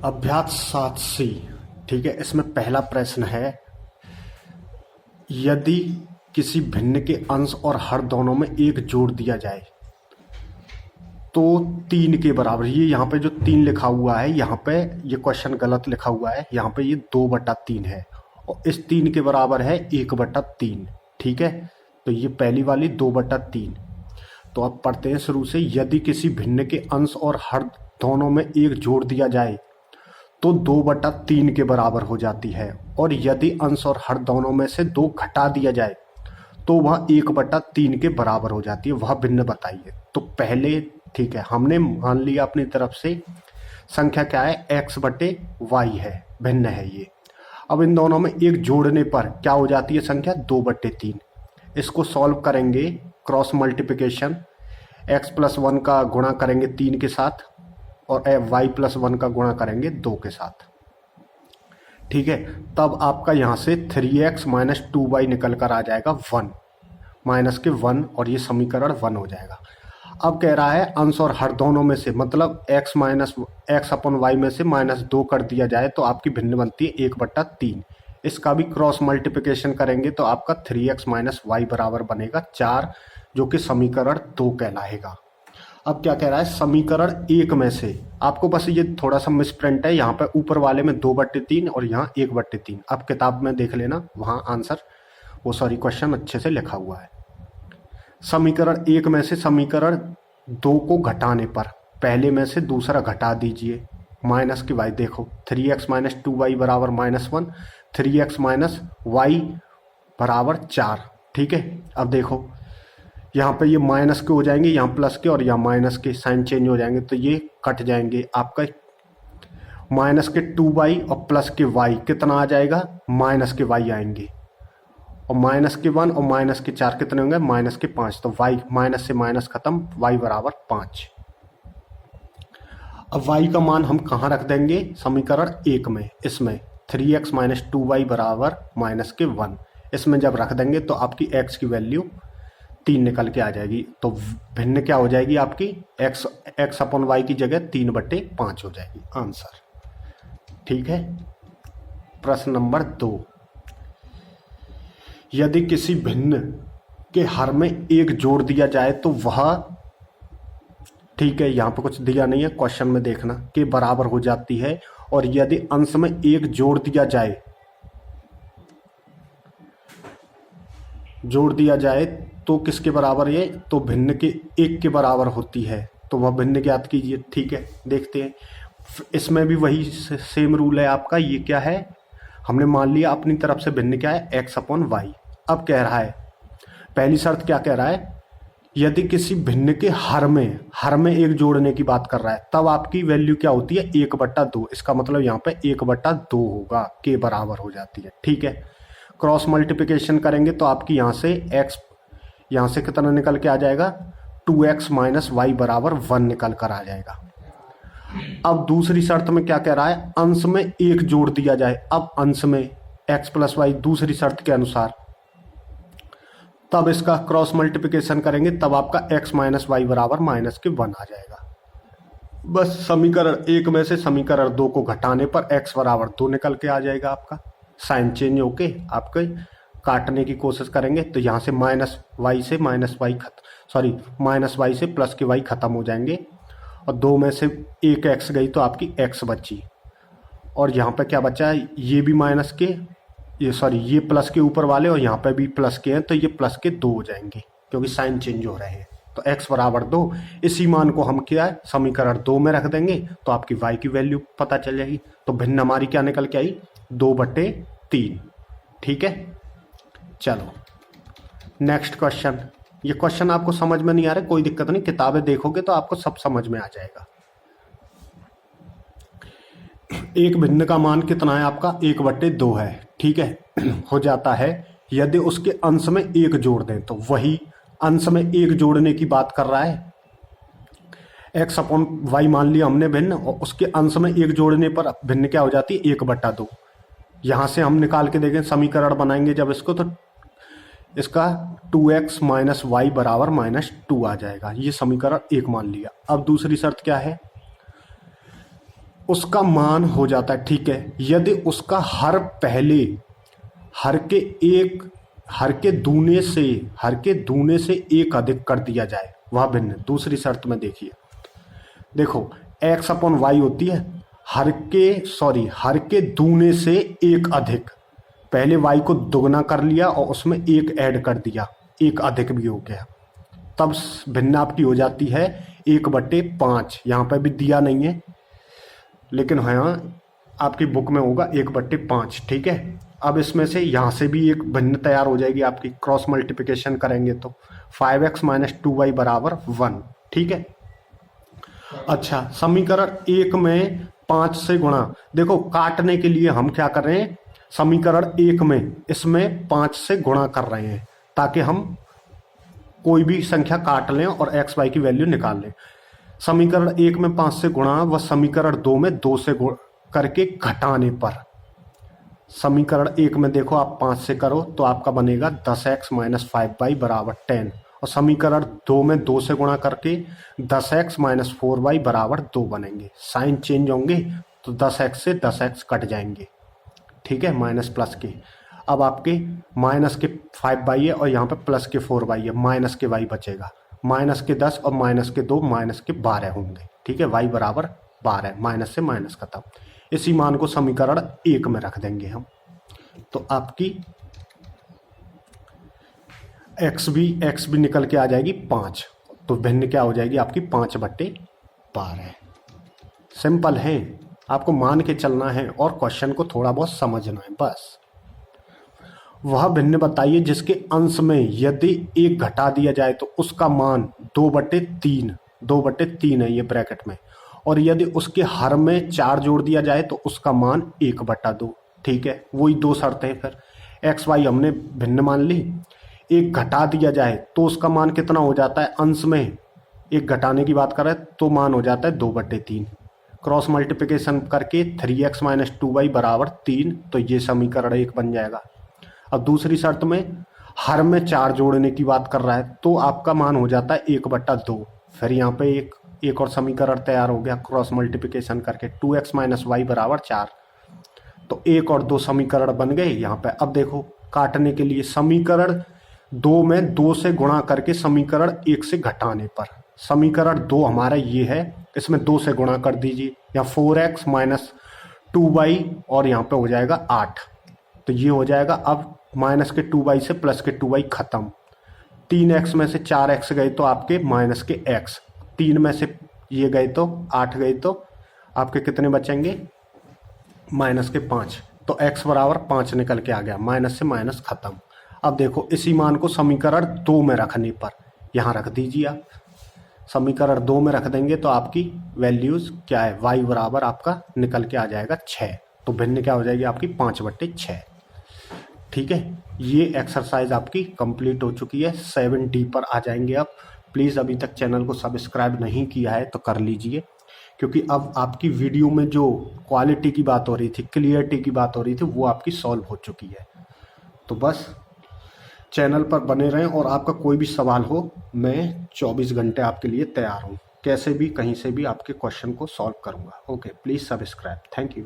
अभ्यास 7C। ठीक है, इसमें पहला प्रश्न है, यदि किसी भिन्न के अंश और हर दोनों में एक जोड़ दिया जाए तो 3 के बराबर। ये यहाँ पे जो 3 लिखा हुआ है, यहाँ पे ये क्वेश्चन गलत लिखा हुआ है, यहाँ पे ये 2/3 है और इस 3 के बराबर है 1/3। ठीक है, तो ये पहली वाली 2/3। तो अब पढ़ते हैं शुरू से। यदि किसी भिन्न के अंश और हर दोनों में एक जोड़ दिया जाए तो 2/3 के बराबर हो जाती है, और यदि अंश और हर दोनों में से 2 घटा दिया जाए तो वह 1/3 के बराबर हो जाती है। वह भिन्न बताइए। तो पहले ठीक है, हमने मान लिया अपनी तरफ से संख्या क्या है, x/y है, भिन्न है ये। अब इन दोनों में एक जोड़ने पर क्या हो जाती है संख्या, 2/3। इसको सॉल्व करेंगे, क्रॉस मल्टीप्लिकेशन, x+1 का गुणा करेंगे 3 के साथ और y+1 का गुणा करेंगे 2 के साथ। ठीक है, तब आपका यहाँ से 3x - 2y निकल कर आ जाएगा 1, माइनस के 1, और ये समीकरण 1 हो जाएगा। अब कह रहा है अंश और हर दोनों में से, मतलब x/y में से -2 कर दिया जाए तो आपकी भिन्न बनती है 1/3। इसका भी क्रॉस मल्टीप्लिकेशन करेंगे तो आपका 3x - y बराबर बनेगा 4, जो कि समीकरण 2 कहलाएगा। अब क्या कह रहा है, समीकरण 1 में से आपको बस ये थोड़ा सा मिसप्रिंट है, यहाँ पे ऊपर वाले में 2/3 और यहाँ 1/3। अब किताब में देख लेना, वहाँ आंसर क्वेश्चन अच्छे से लिखा हुआ है। समीकरण 1 में से समीकरण 2 को घटाने पर पहले में से दूसरा घटा दीजिए, माइनस की वाई। देखो 3x - 2y बराबर -1, 3x - y बराबर 4। ठीक है, अब देखो यहाँ पे ये माइनस के हो जाएंगे, यहाँ प्लस के, और यहाँ माइनस के साइन चेंज हो जाएंगे तो ये कट जाएंगे। आपका माइनस के 2y और प्लस के y कितना आ जाएगा, माइनस के y आएंगे, और माइनस के 1 और माइनस के 4 कितने होंगे, माइनस के 5। तो y माइनस से माइनस खत्म, y बराबर 5। अब y का मान हम कहाँ रख देंगे, समीकरण 1 में, इसमें 3x - 2y बराबर -1। इसमें जब रख देंगे तो आपकी x की वैल्यू 3 निकल के आ जाएगी। तो भिन्न क्या हो जाएगी आपकी, x/y की जगह 3/5 हो जाएगी आंसर। ठीक है, प्रश्न नंबर 2। यदि किसी भिन्न के हर में एक जोड़ दिया जाए तो वह, ठीक है यहाँ पे कुछ दिया नहीं है, क्वेश्चन में देखना, के बराबर हो जाती है। और यदि अंश में एक जोड़ दिया जाए तो किसके बराबर, ये तो भिन्न के 1 के बराबर होती है। तो वह भिन्न ज्ञात कीजिए। ठीक है, देखते हैं। इसमें भी वही सेम रूल है आपका। ये क्या है, हमने मान लिया अपनी तरफ से भिन्न क्या है, x/y। अब कह रहा है, पहली शर्त क्या कह रहा है, यदि किसी भिन्न के हर में एक जोड़ने की बात कर रहा है, तब आपकी वैल्यू क्या होती है, 1/2। इसका मतलब यहाँ पे 1/2 होगा, के बराबर हो जाती है। ठीक है, क्रॉस मल्टीप्लिकेशन करेंगे तो आपकी यहाँ से x, यहाँ से कितना निकल के आ जाएगा, 2x - y बराबर 1 निकल कर आ जाएगा। अब दूसरी शर्त में क्या कह रहा है, अंश में एक जोड़ दिया जाए। अब अंश में x+y दूसरी शर्त के अनुसार, तब इसका क्रॉस मल्टीप्लिकेशन करेंगे तब आपका x - y बराबर -1 आ जाएगा। बस समीकरण 1 में से समीकरण 2 को घटाने पर x बराबर 2 निकल के आ जाएगा। आपका साइन चेंज होके आपके काटने की कोशिश करेंगे तो यहाँ से -y से -y से प्लस के y खत्म हो जाएंगे, और 2 में से एक x गई तो आपकी x बची, और यहाँ पे क्या बचा है, ये भी माइनस के, ये प्लस के ऊपर वाले, और यहाँ पे भी प्लस के हैं तो ये प्लस के 2 हो जाएंगे क्योंकि साइन चेंज हो रहे हैं। तो x बराबर 2, इसी मान को हम क्या है समीकरण 2 में रख देंगे तो आपकी y की वैल्यू पता चल जाएगी। तो भिन्न हमारी क्या निकल के आई, 2/3। ठीक है, चलो नेक्स्ट क्वेश्चन। ये क्वेश्चन आपको समझ में नहीं आ रहा, कोई दिक्कत नहीं, किताबें देखोगे तो आपको सब समझ में आ जाएगा। एक भिन्न का मान कितना है आपका, 1/2 है। ठीक है, हो जाता है यदि उसके अंश में एक जोड़ दें। तो वही अंश में एक जोड़ने की बात कर रहा है, x/y मान लिया हमने भिन्न, और उसके अंश में एक जोड़ने पर भिन्न क्या हो जाती है, 1/2। यहाँ से हम निकाल के देखें, समीकरण बनाएंगे जब इसको, तो इसका 2x - y बराबर -2 आ जाएगा। ये समीकरण 1 मान लिया। अब दूसरी शर्त क्या है, उसका मान हो जाता है, ठीक है, यदि उसका हर पहले हर के दूने से एक अधिक कर दिया जाए वह भिन्न। दूसरी शर्त में देखो x अपॉन वाई होती है हर के दूने से एक अधिक। पहले y को दुगना कर लिया और उसमें एक ऐड कर दिया, एक अधिक भी हो गया, तब भिन्न आपकी हो जाती है 1/5। यहाँ पर भी दिया नहीं है लेकिन हाँ आपकी बुक में होगा 1/5, ठीक है। अब इसमें से यहाँ से भी एक भिन्न तैयार हो जाएगी आपकी, क्रॉस मल्टीप्लिकेशन करेंगे तो 5x - 2y = 1, ठीक है। अच्छा, समीकरण 1 में 5 से गुणा, देखो काटने के लिए हम क्या कर रहे हैं, समीकरण 1 में इसमें 5 से गुणा कर रहे हैं ताकि हम कोई भी संख्या काट लें और x y की वैल्यू निकाल लें। समीकरण 1 में 5 से गुणा व समीकरण 2 में 2 से करके घटाने पर, समीकरण 1 में देखो आप 5 से करो तो आपका बनेगा 10x - 5y = 10, और समीकरण 2 में 2 से गुणा करके 10x - 4y = 2 बनेंगे। साइन चेंज होंगे तो 10x से 10x कट जाएंगे, ठीक है, माइनस प्लस के। अब आपके माइनस के 5y है और यहाँ पे प्लस के 4y है, माइनस के y बचेगा, माइनस के 10 और माइनस के 2 माइनस के 12 होंगे, ठीक है, y = 12, माइनस से माइनस खत्म। इसी मान को समीकरण 1 में रख देंगे हम, तो आपकी x भी निकल के आ जाएगी 5, तो भिन्न क्या हो जाएगी आपकी 5/12। सिंपल है, आपको मान के चलना है और क्वेश्चन को थोड़ा बहुत समझना है बस। वह भिन्न बताइए जिसके अंश में यदि 1 घटा दिया जाए तो उसका मान 2/3 है ये ब्रैकेट में, और यदि उसके हर में 4 जोड़ दिया जाए तो उसका मान 1/2, ठीक है। वही 2 शर्तें हैं फिर। x y हमने भिन्न मान ली, 1 घटा दिया जाए तो उसका मान कितना हो जाता है, अंश में 1 घटाने की बात कर रहे हैं तो मान हो जाता है 2/3। क्रॉस मल्टीप्लिकेशन करके 3x - 2y = 3, तो ये समीकरण 1 बन जाएगा। अब दूसरी शर्त में हर में 4 जोड़ने की बात कर रहा है तो आपका मान हो जाता है 1/2। फिर यहाँ पे एक और समीकरण तैयार हो गया क्रॉस मल्टीप्लिकेशन करके, 2x - y = 4, तो 1 और 2 समीकरण बन गए यहाँ पे। अब देखो काटने के लिए समीकरण 2 में 2 से गुणा करके समीकरण 1 से घटाने पर, समीकरण 2 हमारा ये है, इसमें 2 से गुणा कर दीजिए, यहाँ 4x - 2y और यहाँ पे हो जाएगा 8, तो ये हो जाएगा। अब माइनस के 2y से प्लस के 2y खत्म, 3x में से 4x गए तो आपके माइनस के x, 3 में से ये गए तो 8 गए तो आपके कितने बचेंगे, माइनस के 5, तो x = 5 निकल के आ गया, माइनस से माइनस खत्म। अब देखो इसी मान को समीकरण 2 में रखने पर यहाँ रख दीजिए आप, समीकरण 2 में रख देंगे तो आपकी वैल्यूज क्या है, y = आपका निकल के आ जाएगा 6, तो भिन्न क्या हो जाएगी आपकी 5/6, ठीक है। ये एक्सरसाइज आपकी कंप्लीट हो चुकी है। 7D पर आ जाएंगे आप। प्लीज़ अभी तक चैनल को सब्सक्राइब नहीं किया है तो कर लीजिए, क्योंकि अब आपकी वीडियो में जो क्वालिटी की बात हो रही थी, क्लियरिटी की बात हो रही थी, वो आपकी सॉल्व हो चुकी है। तो बस चैनल पर बने रहें और आपका कोई भी सवाल हो, मैं 24 घंटे आपके लिए तैयार हूँ, कैसे भी कहीं से भी आपके क्वेश्चन को सॉल्व करूँगा। Okay, please subscribe, thank you.